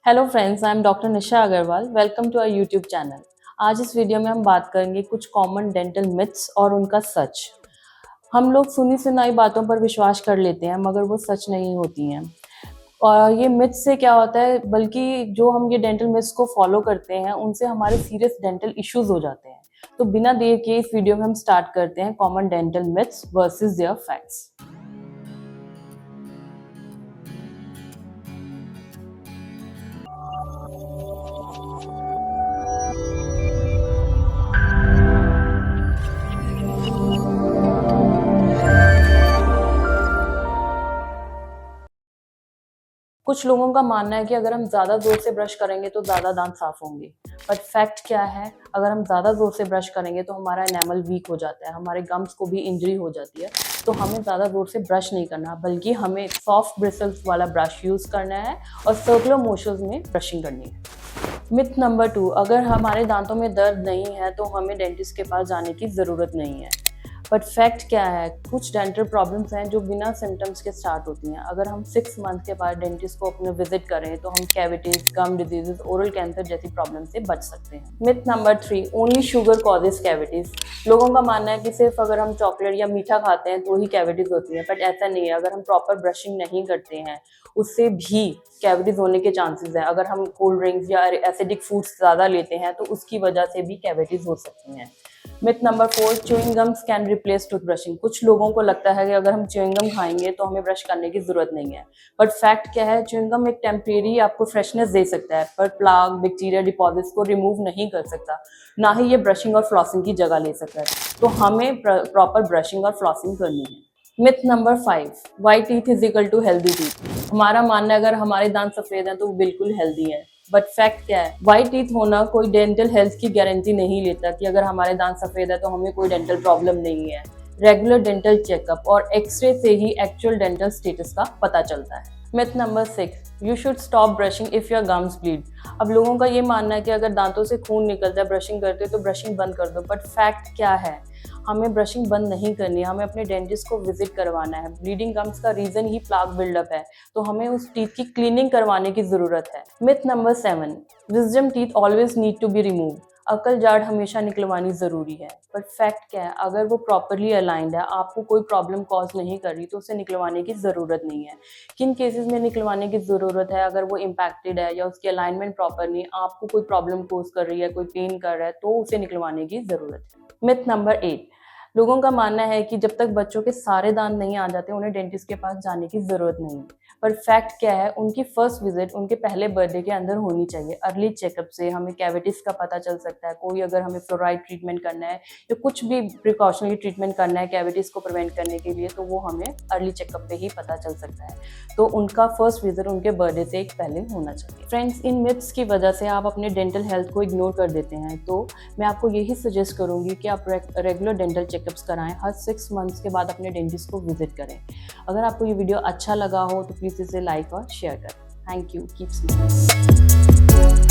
Hello friends, I am doctor Nisha Agarwal. Welcome to our YouTube channel. आज इस video में हम बात करेंगे कुछ कॉमन डेंटल मिथ्स और उनका सच। हम लोग सुनी सुनाई बातों पर विश्वास कर लेते हैं मगर वो सच नहीं होती हैं। और ये मिथ्स से क्या होता है, बल्कि जो हम ये डेंटल मिथ्स को फॉलो करते हैं उनसे हमारे सीरियस डेंटल इश्यूज हो जाते हैं। तो बिना देर के इस वीडियो में हम स्टार्ट करते हैं common dental myths versus their facts. कुछ लोगों का मानना है कि अगर हम ज़्यादा ज़ोर से ब्रश करेंगे तो ज़्यादा दांत साफ होंगे। बट फैक्ट क्या है, अगर हम ज़्यादा ज़ोर से ब्रश करेंगे तो हमारा एनामल वीक हो जाता है, हमारे गम्स को भी इंजरी हो जाती है। तो हमें ज़्यादा ज़ोर से ब्रश नहीं करना, बल्कि हमें सॉफ्ट ब्रिसल्स वाला ब्रश यूज़ करना है और सर्कुलर मोशंस में ब्रशिंग करनी है। मिथ नंबर 2, अगर हमारे दांतों में दर्द नहीं है तो हमें डेंटिस्ट के पास जाने की ज़रूरत नहीं है। बट फैक्ट क्या है, कुछ डेंटल प्रॉब्लम्स हैं जो बिना सिम्टम्स के स्टार्ट होती हैं। अगर हम 6 मंथ के बाद डेंटिस्ट को अपने विजिट करें तो हम कैविटीज, गम डिजीजेस, ओरल कैंसर जैसी प्रॉब्लम से बच सकते हैं। Myth number 3, only sugar causes cavities. लोगों का मानना है कि सिर्फ अगर हम चॉकलेट या मीठा खाते हैं तो ही कैविटीज होती हैं, बट ऐसा नहीं है। अगर हम प्रॉपर ब्रशिंग नहीं करते हैं उससे भी कैविटीज होने के चांसेस हैं। अगर हम कोल्ड ड्रिंक्स या एसिडिक फूड्स ज़्यादा लेते हैं तो उसकी वजह से भी कैविटीज हो सकती हैं। Myth number 4, chewing gums can replace tooth brushing. कुछ लोगों को लगता है कि अगर हम च्युइंग गम खाएंगे तो हमें ब्रश करने की जरूरत नहीं है। बट फैक्ट क्या है, च्युइंग गम एक टेम्परेरी आपको फ्रेशनेस दे सकता है, पर प्लाक, बैक्टीरिया डिपॉजिट्स को रिमूव नहीं कर सकता। ना ही ये ब्रशिंग और फ्लॉसिंग की जगह ले सकता है। तो हमें प्रॉपर ब्रशिंग और फ्लॉसिंग करनी है। Myth number 5, white teeth is equal to healthy teeth. हमारा मानना है अगर हमारे दांत सफेद हैं तो वो बिल्कुल हेल्दी है। बट फैक्ट क्या है, वाइट टीथ होना कोई डेंटल हेल्थ की गारंटी नहीं लेता कि अगर हमारे दांत सफेद है तो हमें कोई डेंटल प्रॉब्लम नहीं है। रेगुलर डेंटल चेकअप और एक्सरे से ही एक्चुअल डेंटल स्टेटस का पता चलता है। Myth number 6, you should stop brushing if your gums bleed. अब लोगों का ये मानना है कि अगर दांतों से खून निकलता है ब्रशिंग करते तो ब्रशिंग बंद कर दो। बट फैक्ट क्या है, हमें ब्रशिंग बंद नहीं करनी है, हमें अपने डेंटिस्ट को विजिट करवाना है। ब्लीडिंग गम्स का रीजन ही प्लाक बिल्डअप है, तो हमें उस टीथ की क्लीनिंग करवाने की जरूरत है। Myth number 7, wisdom teeth always need to be remove. अकल जाड़ हमेशा निकलवानी जरूरी है। बट फैक्ट क्या है, अगर वो प्रॉपरली अलाइंड है, आपको कोई प्रॉब्लम कॉज नहीं कर रही तो उसे निकलवाने की जरूरत नहीं है। किन केसेस में निकलवाने की जरूरत है, अगर वो इम्पैक्टेड है या उसकी अलाइनमेंट प्रॉपर नहीं, आपको कोई प्रॉब्लम कोज कर रही है, कोई पेन कर रहा है, तो उसे निकलवाने की जरूरत है। मिथ नंबर 8, लोगों का मानना है कि जब तक बच्चों के सारे दांत नहीं आ जाते उन्हें डेंटिस्ट के पास जाने की जरूरत नहीं। पर फैक्ट क्या है, उनकी फर्स्ट विजिट उनके पहले बर्थडे के अंदर होनी चाहिए। अर्ली चेकअप से हमें कैविटीज का पता चल सकता है। कोई अगर हमें फ्लोराइड ट्रीटमेंट करना है या कुछ भी प्रिकॉशनरी ट्रीटमेंट करना है कैविटीज को प्रिवेंट करने के लिए, तो वो हमें अर्ली चेकअप पे ही पता चल सकता है। तो उनका फर्स्ट विजिट उनके बर्थडे से एक पहले होना चाहिए। फ्रेंड्स, इन मिथ्स की वजह से आप अपने डेंटल हेल्थ को इग्नोर कर देते हैं, तो मैं आपको यही सजेस्ट करूंगी कि आप रेगुलर डेंटल चेकअप्स कराएं। हर 6 मंथ्स के बाद अपने डेंटिस्ट को विजिट करें। अगर आपको ये वीडियो अच्छा लगा हो तो प्लीज़ इसे लाइक और शेयर करें। Thank you. Keep smiling.